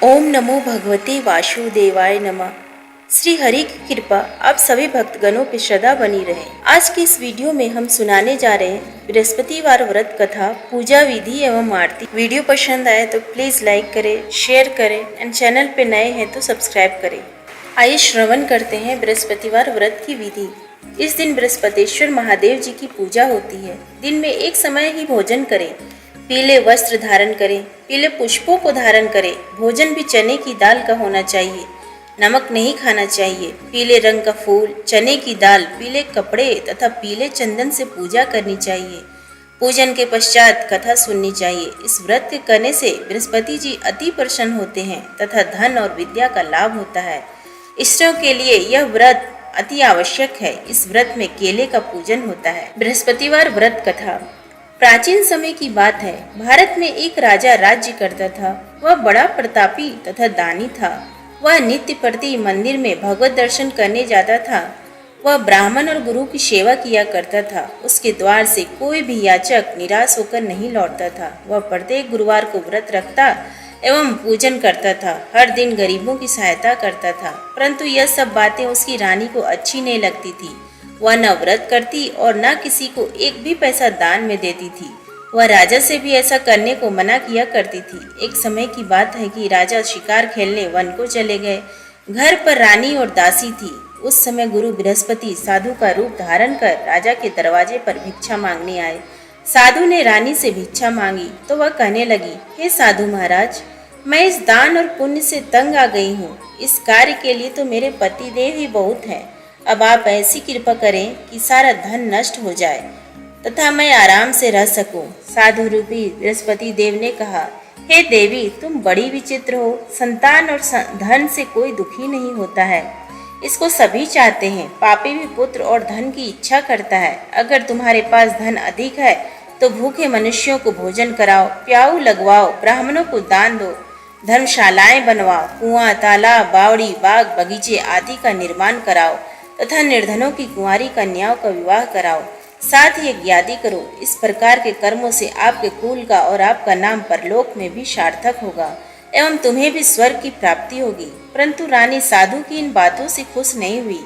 ओम नमो भगवते वासुदेवाय नमः। श्री हरि की कृपा आप सभी भक्तगणों पे श्रद्धा बनी रहे। आज की इस वीडियो में हम सुनाने जा रहे हैं बृहस्पतिवार व्रत कथा, पूजा विधि एवं आरती। वीडियो पसंद आए तो प्लीज लाइक करें, शेयर करें एंड चैनल पे नए हैं तो सब्सक्राइब करें। आइए श्रवण करते हैं बृहस्पतिवार व्रत की विधि। इस दिन बृहस्पतिश्वर महादेव जी की पूजा होती है। दिन में एक समय ही भोजन करें, पीले वस्त्र धारण करें, पीले पुष्पों को धारण करें। भोजन भी चने की दाल का होना चाहिए, नमक नहीं खाना चाहिए। पीले रंग का फूल, चने की दाल, पीले कपड़े तथा पीले चंदन से पूजा करनी चाहिए। पूजन के पश्चात कथा सुननी चाहिए। इस व्रत के करने से बृहस्पति जी अति प्रसन्न होते हैं तथा धन और विद्या का लाभ होता है। इष्टों के लिए यह व्रत अति आवश्यक है। इस व्रत में केले का पूजन होता है। बृहस्पतिवार व्रत कथा। प्राचीन समय की बात है। भारत में एक राजा राज्य करता था। वह बड़ा प्रतापी तथा दानी था। वह नित्य प्रति मंदिर में भगवत दर्शन करने जाता था। वह ब्राह्मण और गुरु की सेवा किया करता था। उसके द्वार से कोई भी याचक निराश होकर नहीं लौटता था। वह प्रत्येक गुरुवार को व्रत रखता एवं पूजन करता था। हर दिन गरीबों की सहायता करता था। परंतु यह सब बातें उसकी रानी को अच्छी नहीं लगती थी। वह न व्रत करती और न किसी को एक भी पैसा दान में देती थी। वह राजा से भी ऐसा करने को मना किया करती थी। एक समय की बात है कि राजा शिकार खेलने वन को चले गए। घर पर रानी और दासी थी। उस समय गुरु बृहस्पति साधु का रूप धारण कर राजा के दरवाजे पर भिक्षा मांगने आए। साधु ने रानी से भिक्षा मांगी तो वह कहने लगी, हे साधु महाराज, मैं इस दान और पुण्य से तंग आ गई हूँ। इस कार्य के लिए तो मेरे पतिदेव ही बहुत हैं। अब आप ऐसी कृपा करें कि सारा धन नष्ट हो जाए तथा मैं आराम से रह सकूं। साधु रूपी बृहस्पति देव ने कहा, हे देवी, तुम बड़ी विचित्र हो। संतान और धन से कोई दुखी नहीं होता है, इसको सभी चाहते हैं। पापी भी पुत्र और धन की इच्छा करता है। अगर तुम्हारे पास धन अधिक है तो भूखे मनुष्यों को भोजन कराओ, प्याऊ लगवाओ, ब्राह्मणों को दान दो, धर्मशालाएं बनवाओ, कुआं, तालाब, बावड़ी, बाग, बगीचे आदि का निर्माण कराओ तथा निर्धनों की कुंवारी कन्याओं का विवाह कराओ। साथ ही यज्ञादि करो। इस प्रकार के कर्मों से आपके कुल का और आपका नाम परलोक में भी सार्थक होगा एवं तुम्हें भी स्वर्ग की प्राप्ति होगी। परंतु रानी साधु की इन बातों से खुश नहीं हुई।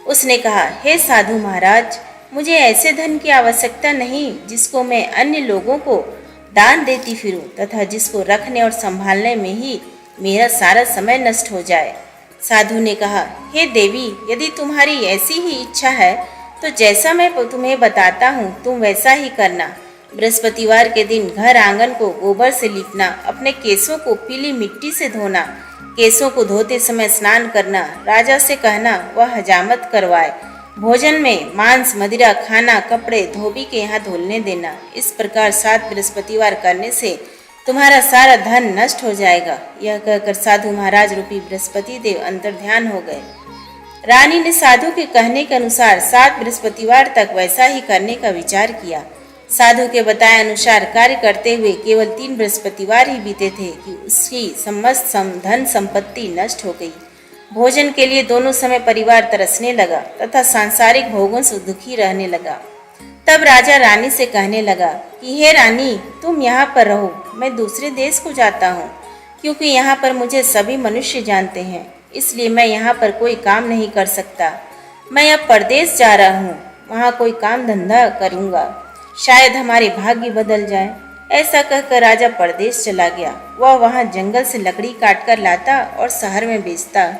उसने कहा, हे साधु महाराज, मुझे ऐसे धन की आवश्यकता नहीं जिसको मैं अन्य लोगों को दान देती फिरूं तथा जिसको रखने और संभालने में ही मेरा सारा समय नष्ट हो जाए। साधु ने कहा, हे देवी, यदि तुम्हारी ऐसी ही इच्छा है तो जैसा मैं तुम्हें बताता हूँ तुम वैसा ही करना। बृहस्पतिवार के दिन घर आंगन को गोबर से लीपना, अपने केसों को पीली मिट्टी से धोना, केसों को धोते समय स्नान करना, राजा से कहना वह हजामत करवाए, भोजन में मांस मदिरा खाना, कपड़े धोबी के यहाँ धुलने देना। इस प्रकार 7 बृहस्पतिवार करने से तुम्हारा सारा धन नष्ट हो जाएगा। यह कहकर साधु महाराज रूपी बृहस्पति देव अंतर ध्यान हो गए। रानी ने साधु के कहने के अनुसार 7 बृहस्पतिवार तक वैसा ही करने का विचार किया। साधु के बताए अनुसार कार्य करते हुए केवल 3 बृहस्पतिवार ही बीते थे कि उसकी समस्त धन संपत्ति नष्ट हो गई। भोजन के लिए दोनों समय परिवार तरसने लगा तथा सांसारिक भोगों से दुखी रहने लगा। तब राजा रानी से कहने लगा कि हे रानी, तुम यहाँ पर रहो, मैं दूसरे देश को जाता हूँ, क्योंकि यहाँ पर मुझे सभी मनुष्य जानते हैं, इसलिए मैं यहाँ पर कोई काम नहीं कर सकता। मैं अब परदेश जा रहा हूँ, वहाँ कोई काम धंधा करूँगा, शायद हमारे भाग्य बदल जाए। ऐसा कहकर राजा परदेश चला गया। वह वहाँ जंगल से लकड़ी काट कर लाता और शहर में बेचता।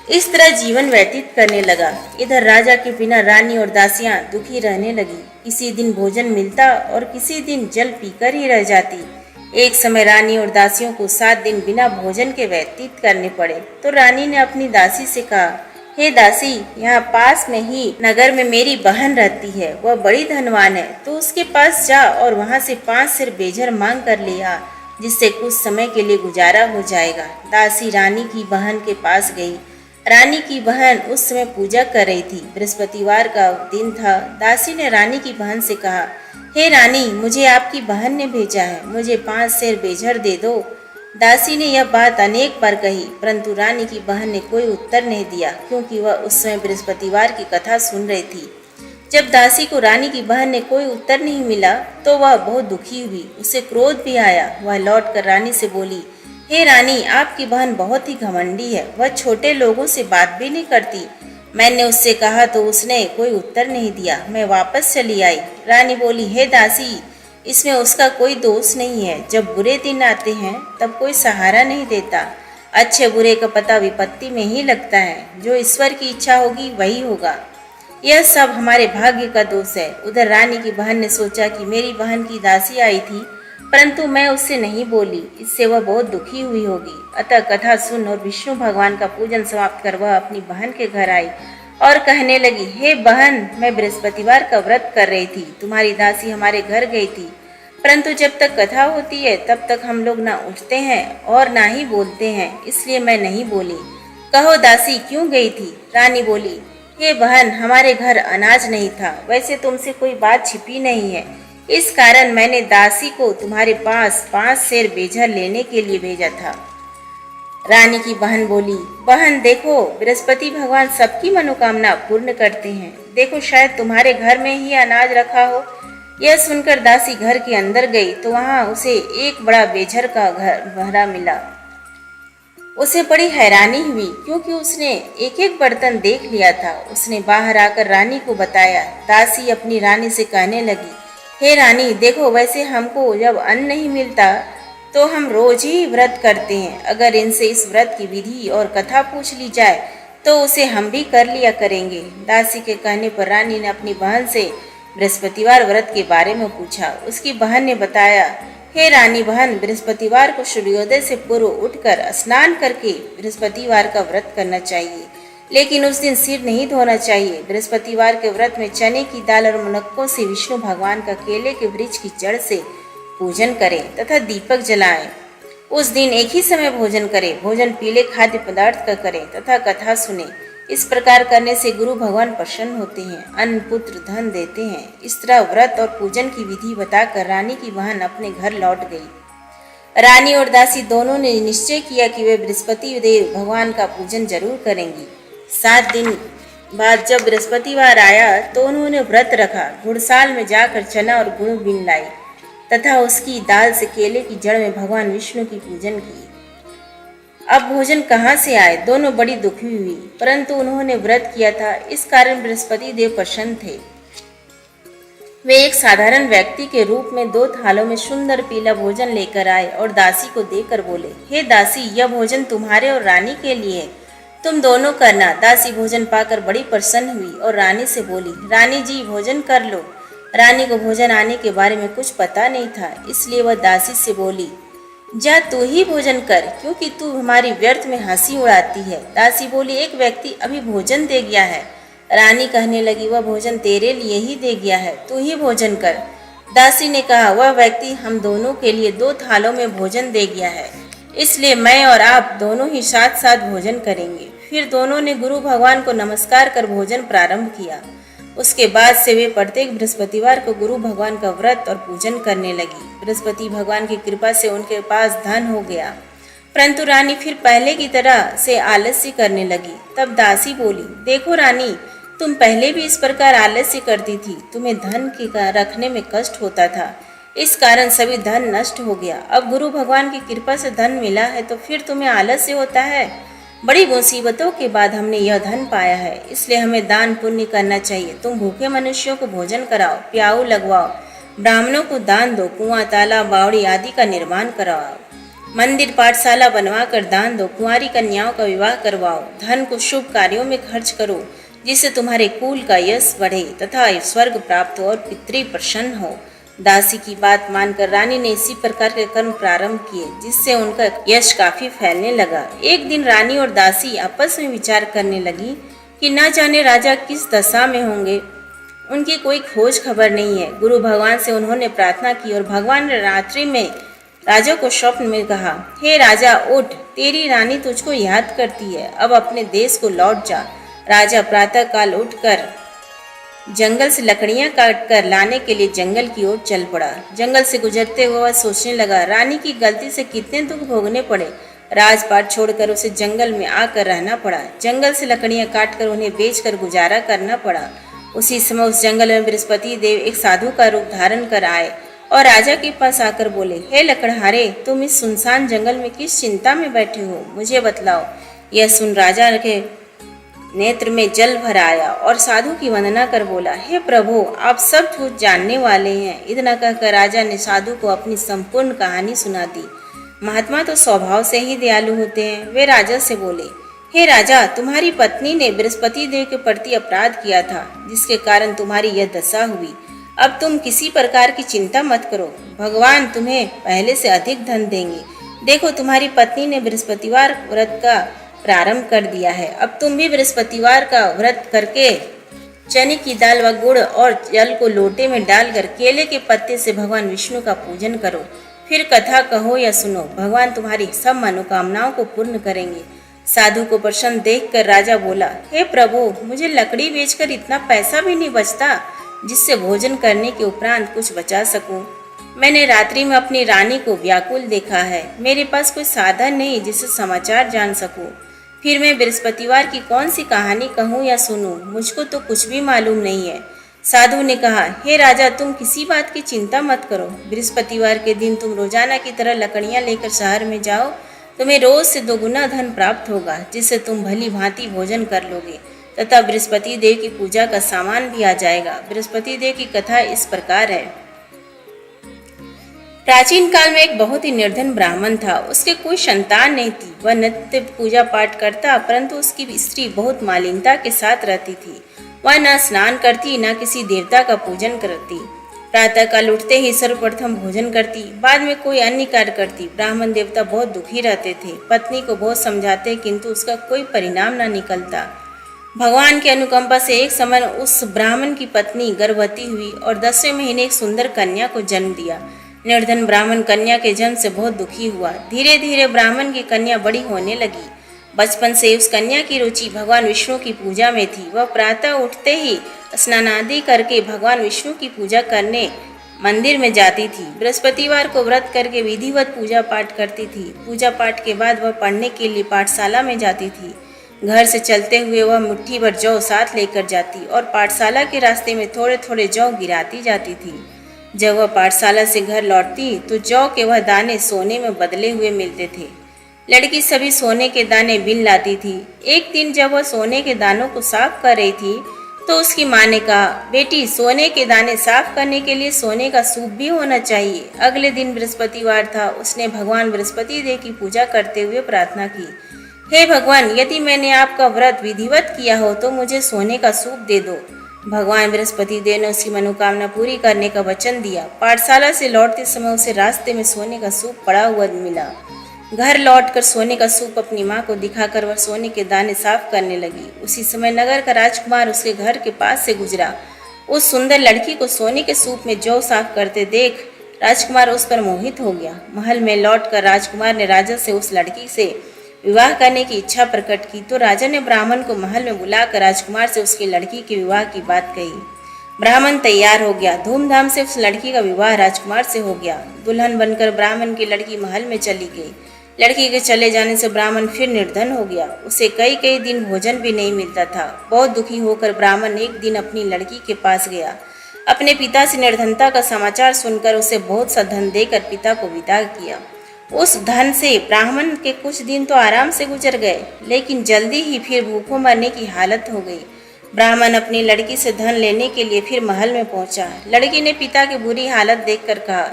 इस तरह जीवन व्यतीत करने लगा। इधर राजा के बिना रानी और दासियां दुखी रहने लगी। किसी दिन भोजन मिलता और किसी दिन जल पीकर ही रह जाती। एक समय रानी और दासियों को 7 दिन बिना भोजन के व्यतीत करने पड़े तो रानी ने अपनी दासी से कहा, हे दासी, यहाँ पास में ही नगर में मेरी बहन रहती है, वह बड़ी धनवान है, तो उसके पास जा और वहाँ से 5 सेर बेझर मांग कर ले आ, जिससे कुछ समय के लिए गुजारा हो जाएगा। दासी रानी की बहन के पास गई। रानी की बहन उस समय पूजा कर रही थी। बृहस्पतिवार का दिन था। दासी ने रानी की बहन से कहा, हे रानी, मुझे आपकी बहन ने भेजा है, मुझे 5 सेर बेझर दे दो। दासी ने यह बात अनेक बार कही, परंतु रानी की बहन ने कोई उत्तर नहीं दिया, क्योंकि वह उस समय बृहस्पतिवार की कथा सुन रही थी। जब दासी को रानी की बहन ने कोई उत्तर नहीं मिला तो वह बहुत दुखी हुई। उसे क्रोध भी आया। वह लौटकर रानी से बोली, हे रानी, आपकी बहन बहुत ही घमंडी है, वह छोटे लोगों से बात भी नहीं करती। मैंने उससे कहा तो उसने कोई उत्तर नहीं दिया। मैं वापस चली आई। रानी बोली, हे दासी, इसमें उसका कोई दोष नहीं है। जब बुरे दिन आते हैं तब कोई सहारा नहीं देता। अच्छे बुरे का पता विपत्ति में ही लगता है। जो ईश्वर की इच्छा होगी वही होगा। यह सब हमारे भाग्य का दोष है। उधर रानी की बहन ने सोचा कि मेरी बहन की दासी आई थी, परंतु मैं उससे नहीं बोली, इससे वह बहुत दुखी हुई होगी। अतः कथा सुन और विष्णु भगवान का पूजन समाप्त कर वह अपनी बहन के घर आई और कहने लगी, हे बहन, मैं बृहस्पतिवार का व्रत कर रही थी। तुम्हारी दासी हमारे घर गई थी, परंतु जब तक कथा होती है तब तक हम लोग ना उठते हैं और ना ही बोलते हैं, इसलिए मैं नहीं बोली। कहो दासी, क्यों गई थी? रानी बोली, हे बहन, हमारे घर अनाज नहीं था। वैसे तुमसे कोई बात छिपी नहीं है, इस कारण मैंने दासी को तुम्हारे पास 5 सेर बेजर लेने के लिए भेजा था। रानी की बहन बोली, बहन देखो, बृहस्पति भगवान सबकी मनोकामना पूर्ण करते हैं। देखो, शायद तुम्हारे घर में ही अनाज रखा हो। यह सुनकर दासी घर के अंदर गई तो वहां उसे एक बड़ा बेझर का घर भरा मिला। उसे बड़ी हैरानी हुई, क्योंकि उसने एक एक बर्तन देख लिया था। उसने बाहर आकर रानी को बताया। दासी अपनी रानी से कहने लगी, हे रानी, देखो, वैसे हमको जब अन्न नहीं मिलता तो हम रोज ही व्रत करते हैं। अगर इनसे इस व्रत की विधि और कथा पूछ ली जाए तो उसे हम भी कर लिया करेंगे। दासी के कहने पर रानी ने अपनी बहन से बृहस्पतिवार व्रत के बारे में पूछा। उसकी बहन ने बताया, हे रानी बहन, बृहस्पतिवार को सूर्योदय से पूर्व उठकर स्नान करके बृहस्पतिवार का व्रत करना चाहिए, लेकिन उस दिन सिर नहीं धोना चाहिए। बृहस्पतिवार के व्रत में चने की दाल और मुनक्कों से विष्णु भगवान का केले के वृक्ष की जड़ से पूजन करें तथा दीपक जलाएं। उस दिन एक ही समय भोजन करें। भोजन पीले खाद्य पदार्थ का करें तथा कथा सुने। इस प्रकार करने से गुरु भगवान प्रसन्न होते हैं, अन्न पुत्र धन देते हैं। इस तरह व्रत और पूजन की विधि बताकर रानी की बहन अपने घर लौट गई। रानी और दासी दोनों ने निश्चय किया कि वे बृहस्पति देव भगवान का पूजन जरूर करेंगी। 7 दिन बाद जब बृहस्पतिवार आया तो उन्होंने व्रत रखा। घुड़साल में जाकर चना और गुड़ बीन लाई तथा उसकी दाल से केले की जड़ में भगवान विष्णु की पूजन की। अब भोजन कहाँ से आए? दोनों बड़ी दुखी हुई, परंतु उन्होंने व्रत किया था, इस कारण बृहस्पति देव प्रसन्न थे। वे एक साधारण व्यक्ति के रूप में 2 थालों में सुंदर पीला भोजन लेकर आए और दासी को देकर बोले, हे दासी, यह भोजन तुम्हारे और रानी के लिए है, तुम दोनों करना। दासी भोजन पाकर बड़ी प्रसन्न हुई और रानी से बोली, रानी जी, भोजन कर लो। रानी को भोजन आने के बारे में कुछ पता नहीं था, इसलिए वह दासी से बोली, जा तू ही भोजन कर, क्योंकि तू हमारी व्यर्थ में हंसी उड़ाती है। दासी बोली, एक व्यक्ति अभी भोजन दे गया है। रानी कहने लगी, वह भोजन तेरे लिए ही दे गया है, तू ही भोजन कर। दासी ने कहा, वह व्यक्ति हम दोनों के लिए 2 थालों में भोजन दे गया है, इसलिए मैं और आप दोनों ही साथ साथ भोजन करेंगे। फिर दोनों ने गुरु भगवान को नमस्कार कर भोजन प्रारंभ किया। उसके बाद से वे प्रत्येक बृहस्पतिवार को गुरु भगवान का व्रत और पूजन करने लगी। बृहस्पति भगवान की कृपा से उनके पास धन हो गया, परंतु रानी फिर पहले की तरह से आलस्य करने लगी। तब दासी बोली, देखो रानी, तुम पहले भी इस प्रकार आलस्य करती थी, तुम्हें धन के रखने में कष्ट होता था, इस कारण सभी धन नष्ट हो गया। अब गुरु भगवान की कृपा से धन मिला है तो फिर तुम्हें आलस्य होता है। बड़ी मुसीबतों के बाद हमने यह धन पाया है, इसलिए हमें दान पुण्य करना चाहिए। तुम भूखे मनुष्यों को भोजन कराओ, प्याऊ लगवाओ, ब्राह्मणों को दान दो, कुआं, तालाब, बावड़ी आदि का निर्माण करवाओ, मंदिर पाठशाला बनवाकर दान दो, कुंवारी कन्याओं का विवाह करवाओ, धन को शुभ कार्यों में खर्च करो, जिससे तुम्हारे कुल का यश बढ़े तथा स्वर्ग प्राप्त हो और पितृ प्रसन्न हो। दासी की बात मानकर रानी ने इसी प्रकार के कर्म प्रारंभ किए, जिससे उनका यश काफी फैलने लगा। एक दिन रानी और दासी आपस में विचार करने लगी कि न जाने राजा किस दशा में होंगे, उनकी कोई खोज खबर नहीं है। गुरु भगवान से उन्होंने प्रार्थना की और भगवान ने रात्रि में राजा को स्वप्न में कहा, हे राजा, उठ, तेरी रानी तुझको याद करती है, अब अपने देश को लौट जा। राजा प्रातः काल उठकर जंगल से लकड़ियां काटकर लाने के लिए जंगल की ओर चल पड़ा। जंगल से गुजरते हुए वह सोचने लगा, रानी की गलती से कितने दुख भोगने पड़े। राजपाट छोड़कर उसे जंगल में आकर रहना पड़ा। जंगल से लकड़ियां काटकर उन्हें बेचकर गुजारा करना पड़ा। उसी समय उस जंगल में बृहस्पति देव एक साधु का रूप धारण कर आए और राजा के पास आकर बोले, हे लकड़हारे, तुम इस सुनसान जंगल में किस चिंता में बैठे हो, मुझे बतलाओ। यह सुन राजा के नेत्र में जल भर आया और साधु की वंदना कर बोला, हे प्रभु, आप सब कुछ जानने वाले हैं। इतना कहकर राजा ने साधु को अपनी संपूर्ण कहानी सुना दी। महात्मा तो स्वभाव से ही दयालु होते हैं। वे राजा से बोले, हे राजा, तुम्हारी पत्नी ने बृहस्पति देव के प्रति अपराध किया था, जिसके कारण तुम्हारी यह दशा हुई। अब तुम किसी प्रकार की चिंता मत करो, भगवान तुम्हें पहले से अधिक धन देंगे। देखो, तुम्हारी पत्नी ने बृहस्पतिवार व्रत का प्रारंभ कर दिया है। अब तुम भी बृहस्पतिवार का व्रत करके चने की दाल व गुड़ और जल को लोटे में डालकर केले के पत्ते से भगवान विष्णु का पूजन करो। फिर कथा कहो या सुनो, भगवान तुम्हारी सब मनोकामनाओं को पूर्ण करेंगे। साधु को प्रसन्न देखकर राजा बोला, हे प्रभु, मुझे लकड़ी बेचकर इतना पैसा भी नहीं बचता जिससे भोजन करने के उपरांत कुछ बचा सकूं। मैंने रात्रि में अपनी रानी को व्याकुल देखा है। मेरे पास कोई साधन नहीं जिससे समाचार जान सकूं। फिर मैं बृहस्पतिवार की कौन सी कहानी कहूँ या सुनूं, मुझको तो कुछ भी मालूम नहीं है। साधु ने कहा, हे राजा, तुम किसी बात की चिंता मत करो। बृहस्पतिवार के दिन तुम रोजाना की तरह लकड़ियाँ लेकर शहर में जाओ। तुम्हें रोज से 2 गुना धन प्राप्त होगा, जिससे तुम भली भांति भोजन कर लोगे तथा बृहस्पति देव की पूजा का सामान भी आ जाएगा। बृहस्पति देव की कथा इस प्रकार है। प्राचीन काल में एक बहुत ही निर्धन ब्राह्मण था। उसके कोई संतान नहीं थी। वह नित्य पूजा पाठ करता, परंतु उसकी स्त्री बहुत मालिनता के साथ रहती थी। वह न स्नान करती, न किसी देवता का पूजन करती। प्रातः काल उठते ही सर्वप्रथम भोजन करती, बाद में कोई अन्य कार्य करती। ब्राह्मण देवता बहुत दुखी रहते थे। पत्नी को बहुत समझाते, किंतु उसका कोई परिणाम न निकलता। भगवान की अनुकंपा से एक समय उस ब्राह्मण की पत्नी गर्भवती हुई और 10वें महीने एक सुंदर कन्या को जन्म दिया। निर्धन ब्राह्मण कन्या के जन्म से बहुत दुखी हुआ। धीरे धीरे ब्राह्मण की कन्या बड़ी होने लगी। बचपन से उस कन्या की रुचि भगवान विष्णु की पूजा में थी। वह प्रातः उठते ही स्नान आदि करके भगवान विष्णु की पूजा करने मंदिर में जाती थी। बृहस्पतिवार को व्रत करके विधिवत पूजा पाठ करती थी। पूजा पाठ के बाद वह पढ़ने के लिए पाठशाला में जाती थी। घर से चलते हुए वह मुट्ठी भर जौ साथ लेकर जाती और पाठशाला के रास्ते में थोड़े थोड़े जौ गिराती जाती थी। जब वह पाठशाला से घर लौटती तो जौ के वह दाने सोने में बदले हुए मिलते थे। लड़की सभी सोने के दाने बिन लाती थी। एक दिन जब वह सोने के दानों को साफ कर रही थी तो उसकी माँ ने कहा, बेटी, सोने के दाने साफ करने के लिए सोने का सूप भी होना चाहिए। अगले दिन बृहस्पतिवार था। उसने भगवान बृहस्पति देव की पूजा करते हुए प्रार्थना की, हे भगवान, यदि मैंने आपका व्रत विधिवत किया हो तो मुझे सोने का सूप दे दो। भगवान बृहस्पति देव ने उसकी मनोकामना पूरी करने का वचन दिया। पाठशाला से लौटते समय उसे रास्ते में सोने का सूप पड़ा हुआ मिला। घर लौटकर सोने का सूप अपनी माँ को दिखाकर वह सोने के दाने साफ करने लगी। उसी समय नगर का राजकुमार उसके घर के पास से गुजरा। उस सुंदर लड़की को सोने के सूप में जौ साफ करते देख राजकुमार उस पर मोहित हो गया। महल में लौटकर राजकुमार ने राजा से उस लड़की से विवाह करने की इच्छा प्रकट की तो राजा ने ब्राह्मण को महल में बुलाकर राजकुमार से उसकी लड़की के विवाह की बात कही। ब्राह्मण तैयार हो गया। धूमधाम से उस लड़की का विवाह राजकुमार से हो गया। दुल्हन बनकर ब्राह्मण की लड़की महल में चली गई। लड़की के चले जाने से ब्राह्मण फिर निर्धन हो गया। उसे कई कई दिन भोजन भी नहीं मिलता था। बहुत दुखी होकर ब्राह्मण एक दिन अपनी लड़की के पास गया। अपने पिता से निर्धनता का समाचार सुनकर उसे बहुत सा धन देकर पिता को विदा किया। उस धन से ब्राह्मण के कुछ दिन तो आराम से गुजर गए, लेकिन जल्दी ही फिर भूखों मरने की हालत हो गई। ब्राह्मण अपनी लड़की से धन लेने के लिए फिर महल में पहुंचा। लड़की ने पिता की बुरी हालत देखकर कहा,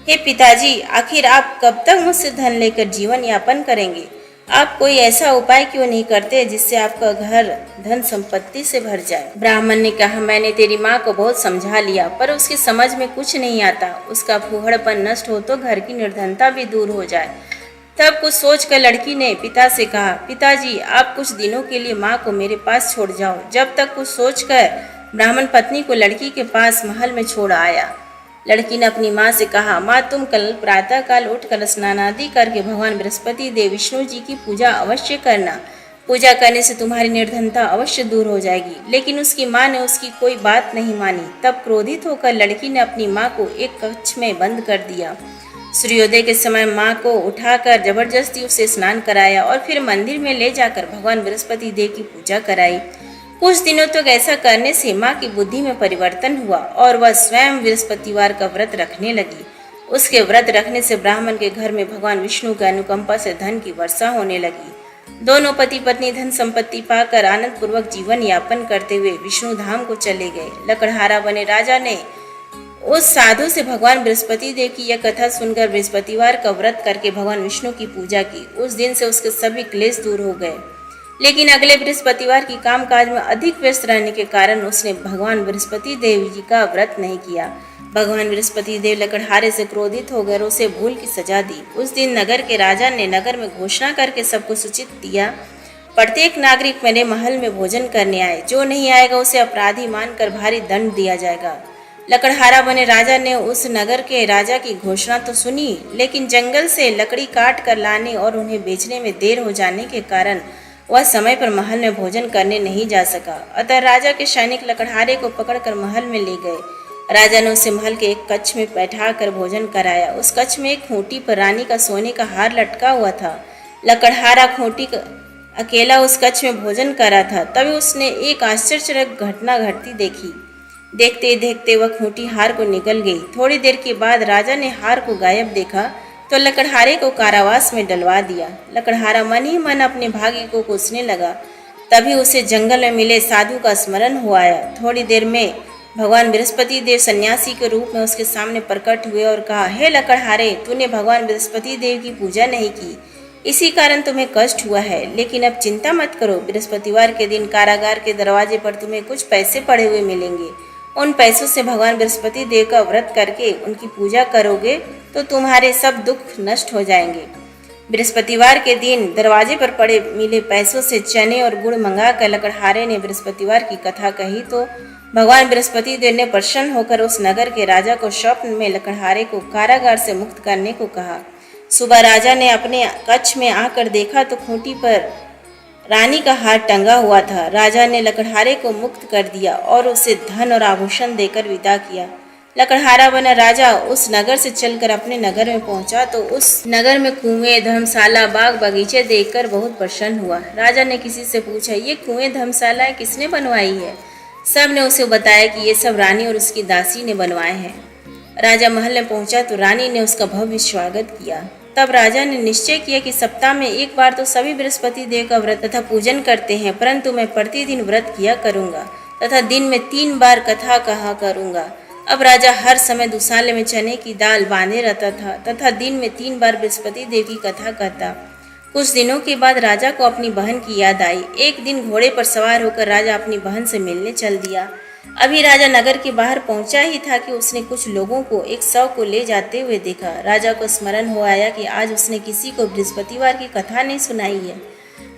हे पिताजी, आखिर आप कब तक मुझसे धन लेकर जीवन यापन करेंगे? आप कोई ऐसा उपाय क्यों नहीं करते जिससे आपका घर धन संपत्ति से भर जाए? ब्राह्मण ने कहा, मैंने तेरी माँ को बहुत समझा लिया, पर उसकी समझ में कुछ नहीं आता। उसका फूहड़पन नष्ट हो तो घर की निर्धनता भी दूर हो जाए। तब कुछ सोचकर लड़की ने पिता से कहा, पिताजी, आप कुछ दिनों के लिए माँ को मेरे पास छोड़ जाओ। जब तक कुछ सोचकर ब्राह्मण पत्नी को लड़की के पास महल में छोड़ आया। लड़की ने अपनी माँ से कहा, माँ, तुम कल प्रातः काल उठकर स्नान आदि करके भगवान बृहस्पति देव विष्णु जी की पूजा अवश्य करना। पूजा करने से तुम्हारी निर्धनता अवश्य दूर हो जाएगी। लेकिन उसकी माँ ने उसकी कोई बात नहीं मानी। तब क्रोधित होकर लड़की ने अपनी माँ को एक कक्ष में बंद कर दिया। सूर्योदय के समय माँ को उठाकर जबरदस्ती उसे स्नान कराया और फिर मंदिर में ले जाकर भगवान बृहस्पति देव की पूजा कराई। कुछ दिनों तक ऐसा करने से माँ की बुद्धि में परिवर्तन हुआ और वह स्वयं बृहस्पतिवार का व्रत रखने लगी। उसके व्रत रखने से ब्राह्मण के घर में भगवान विष्णु की अनुकंपा से धन की वर्षा होने लगी। दोनों पति पत्नी धन संपत्ति पाकर आनंद पूर्वक जीवन यापन करते हुए विष्णु धाम को चले गए। लकड़हारा बने राजा ने उस साधु से भगवान बृहस्पति देव की यह कथा सुनकर बृहस्पतिवार का व्रत करके भगवान विष्णु की पूजा की। उस दिन से उसके सभी क्लेश दूर हो गए। लेकिन अगले बृहस्पतिवार की कामकाज में अधिक व्यस्त रहने के कारण उसने भगवान बृहस्पति देव जी का व्रत नहीं किया। भगवान बृहस्पति देव लकड़हारे से क्रोधित हो गए और उसे भूल की सजा दी। उस दिन नगर के राजा ने नगर में घोषणा करके सबको सूचित दिया, प्रत्येक नागरिक मेरे महल में भोजन करने आए, जो नहीं आएगा उसे अपराधी मानकर भारी दंड दिया जाएगा। लकड़हारा बने राजा ने उस नगर के राजा की घोषणा तो सुनी, लेकिन जंगल से लकड़ी काट कर लाने और उन्हें बेचने में देर हो जाने के कारण वह समय पर महल में भोजन करने नहीं जा सका। अतः राजा के सैनिक लकड़हारे को पकड़कर महल में ले गए। राजा ने उसे महल के एक कक्ष में बैठा कर भोजन कराया। उस कक्ष में एक खूंटी पर रानी का सोने का हार लटका हुआ था। लकड़हारा खूंटी अकेला उस कक्ष में भोजन कर रहा था। तभी उसने एक आश्चर्यजनक घटना घटती देखी। देखते ही देखते वह खूंटी हार को निकल गई। थोड़ी देर के बाद राजा ने हार को गायब देखा तो लकड़हारे को कारावास में डलवा दिया। लकड़हारा मन ही मन अपने भाग्य को कोसने लगा। तभी उसे जंगल में मिले साधु का स्मरण हो आया। थोड़ी देर में भगवान बृहस्पति देव सन्यासी के रूप में उसके सामने प्रकट हुए और कहा, हे लकड़हारे, तूने भगवान बृहस्पति देव की पूजा नहीं की, इसी कारण तुम्हें कष्ट हुआ है। लेकिन अब चिंता मत करो, बृहस्पतिवार के दिन कारागार के दरवाजे पर तुम्हें कुछ पैसे पड़े हुए मिलेंगे। उन पैसों से भगवान बृहस्पति देव का व्रत करके उनकी पूजा करोगे तो तुम्हारे सब दुख नष्ट हो जाएंगे। बृहस्पतिवार के दिन दरवाजे पर पड़े मिले पैसों से चने और गुड़ मंगाकर लकड़हारे ने बृहस्पतिवार की कथा कही तो भगवान बृहस्पति देव ने प्रसन्न होकर उस नगर के राजा को स्वप्न में लकड़हारे को कारागार से मुक्त करने को कहा। सुबह राजा ने अपने कक्ष में आकर देखा तो खूंटी पर रानी का हार टंगा हुआ था। राजा ने लकड़हारे को मुक्त कर दिया और उसे धन और आभूषण देकर विदा किया। लकड़हारा बना राजा उस नगर से चलकर अपने नगर में पहुंचा तो उस नगर में कुएं, धर्मशाला, बाग बगीचे देखकर बहुत प्रसन्न हुआ। राजा ने किसी से पूछा, ये कुएं धर्मशाला किसने बनवाई है? सब ने उसे बताया कि ये सब रानी और उसकी दासी ने बनवाए हैं। राजा महल में पहुंचा तो रानी ने उसका भव्य स्वागत किया। तब राजा ने निश्चय किया कि सप्ताह में एक बार तो सभी बृहस्पति देव का व्रत तथा पूजन करते हैं, परंतु मैं प्रतिदिन व्रत किया करूंगा तथा दिन में 3 बार कथा कहा करूंगा। अब राजा हर समय दुसाले में चने की दाल बांधे रहता था तथा दिन में 3 बार बृहस्पति देव की कथा कहता। कुछ दिनों के बाद राजा को अपनी बहन की याद आई। एक दिन घोड़े पर सवार होकर राजा अपनी बहन से मिलने चल दिया। अभी राजा नगर के बाहर पहुंचा ही था कि उसने कुछ लोगों को एक शव को ले जाते हुए देखा। राजा को स्मरण हो आया कि आज उसने किसी को बृहस्पतिवार की कथा नहीं सुनाई है।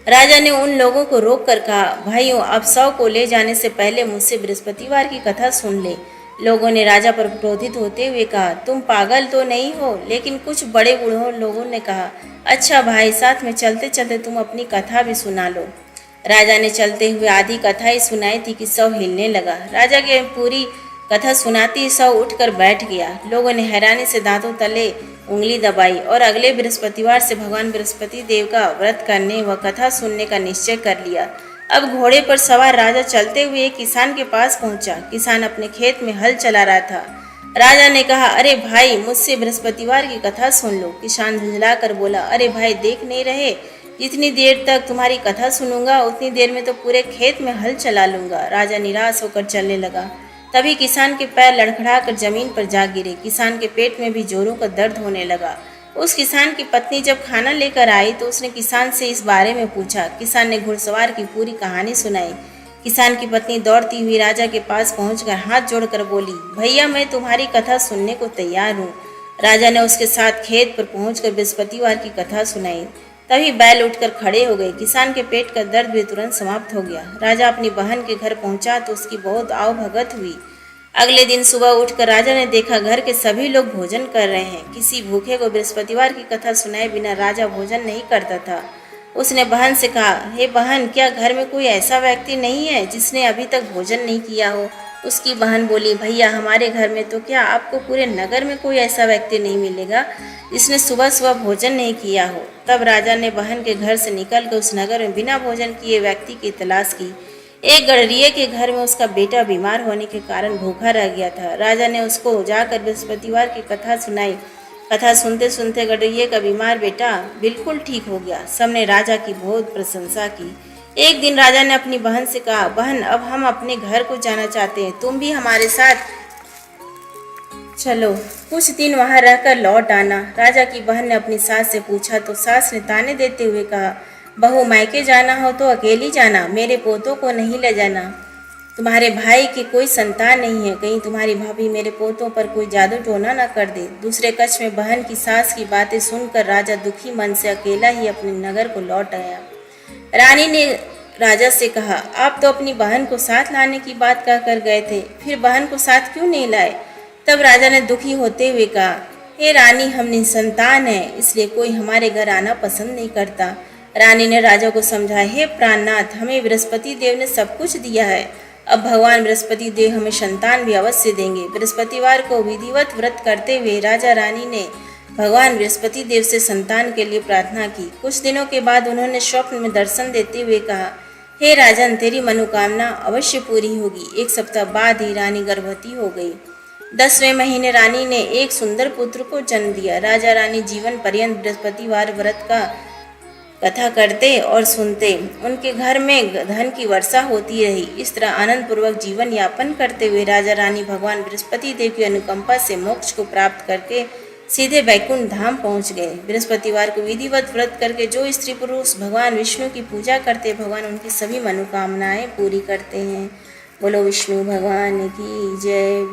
राजा ने उन लोगों को रोक कर कहा, भाइयों, आप शव को ले जाने से पहले मुझसे बृहस्पतिवार की कथा सुन ले। लोगों ने राजा पर क्रोधित होते हुए कहा, तुम पागल तो नहीं हो? लेकिन कुछ बड़े बूढ़ों लोगों ने कहा, अच्छा भाई, साथ में चलते चलते तुम अपनी कथा भी सुना लो। राजा ने चलते हुए आधी कथा ही सुनाई थी कि शव हिलने लगा। राजा के पूरी कथा सुनाती ही शव उठकर बैठ गया। लोगों ने हैरानी से दांतों तले उंगली दबाई और अगले बृहस्पतिवार से भगवान बृहस्पति देव का व्रत करने व कथा सुनने का निश्चय कर लिया। अब घोड़े पर सवार राजा चलते हुए एक किसान के पास पहुंचा। किसान अपने खेत में हल चला रहा था। राजा ने कहा, अरे भाई, मुझसे बृहस्पतिवार की कथा सुन लो। किसान झुंझला कर बोला, अरे भाई, देख नहीं रहे, जितनी देर तक तुम्हारी कथा सुनूंगा उतनी देर में तो पूरे खेत में हल चला लूंगा। राजा निराश होकर चलने लगा। तभी किसान के पैर लड़खड़ा कर जमीन पर जा गिरे। किसान के पेट में भी जोरों का दर्द होने लगा। उस किसान की पत्नी जब खाना लेकर आई तो उसने किसान से इस बारे में पूछा। किसान ने घुड़सवार की पूरी कहानी सुनाई। किसान की पत्नी दौड़ती हुई राजा के पास पहुंचकर हाथ जोड़कर बोली, भैया, मैं तुम्हारी कथा सुनने को तैयार हूँ। राजा ने उसके साथ खेत पर पहुंचकर बृहस्पतिवार की कथा सुनाई। तभी बैल उठकर खड़े हो गए। किसान के पेट का दर्द भी तुरंत समाप्त हो गया। राजा अपनी बहन के घर पहुंचा तो उसकी बहुत आवभगत हुई। अगले दिन सुबह उठकर राजा ने देखा घर के सभी लोग भोजन कर रहे हैं। किसी भूखे को बृहस्पतिवार की कथा सुनाए बिना राजा भोजन नहीं करता था। उसने बहन से कहा, हे बहन, क्या घर में कोई ऐसा व्यक्ति नहीं है जिसने अभी तक भोजन नहीं किया हो? उसकी बहन बोली, भैया, हमारे घर में तो क्या, आपको पूरे नगर में कोई ऐसा व्यक्ति नहीं मिलेगा जिसने सुबह सुबह भोजन नहीं किया हो। तब राजा ने बहन के घर से निकलकर उस नगर में बिना भोजन किए व्यक्ति की तलाश की। एक गडरिये के घर में उसका बेटा बीमार होने के कारण भूखा रह गया था। राजा ने उसको जाकर बृहस्पतिवार की कथा सुनाई। कथा सुनते सुनते गडरिये का बीमार बेटा बिल्कुल ठीक हो गया। सबने राजा की बहुत प्रशंसा की। एक दिन राजा ने अपनी बहन से कहा, बहन, अब हम अपने घर को जाना चाहते हैं, तुम भी हमारे साथ चलो, कुछ दिन वहां रहकर लौट आना। राजा की बहन ने अपनी सास से पूछा तो सास ने ताने देते हुए कहा, बहू, मायके जाना हो तो अकेली जाना, मेरे पोतों को नहीं ले जाना। तुम्हारे भाई की कोई संतान नहीं है, कहीं तुम्हारी भाभी मेरे पोतों पर कोई जादू टोना न कर दे। दूसरे कक्ष में बहन की सास की बातें सुनकर राजा दुखी मन से अकेला ही अपने नगर को लौट आया। रानी ने राजा से कहा, आप तो अपनी बहन को साथ लाने की बात कहकर गए थे, फिर बहन को साथ क्यों नहीं लाए? तब राजा ने दुखी होते हुए कहा, हे रानी, हम निसंतान हैं, इसलिए कोई हमारे घर आना पसंद नहीं करता। रानी ने राजा को समझाया, हे प्राणनाथ, हमें बृहस्पति देव ने सब कुछ दिया है, अब भगवान बृहस्पति देव हमें संतान भी अवश्य देंगे। बृहस्पतिवार को विधिवत व्रत करते हुए राजा रानी ने भगवान बृहस्पति देव से संतान के लिए प्रार्थना की। कुछ दिनों के बाद उन्होंने स्वप्न में दर्शन देते हुए कहा, हे राजन, तेरी मनोकामना अवश्य पूरी होगी। एक सप्ताह बाद ही रानी गर्भवती हो गई। 10वें महीने रानी ने एक सुंदर पुत्र को जन्म दिया। राजा रानी जीवन पर्यंत बृहस्पतिवार व्रत का कथा करते और सुनते। उनके घर में धन की वर्षा होती रही। इस तरह आनंद पूर्वक जीवन यापन करते हुए राजा रानी भगवान बृहस्पति देव की अनुकंपा से मोक्ष को प्राप्त करके सीधे वैकुंठ धाम पहुंच गए। बृहस्पतिवार को विधिवत व्रत करके जो स्त्री पुरुष भगवान विष्णु की पूजा करते, भगवान उनकी सभी मनोकामनाएं पूरी करते हैं। बोलो विष्णु भगवान की जय।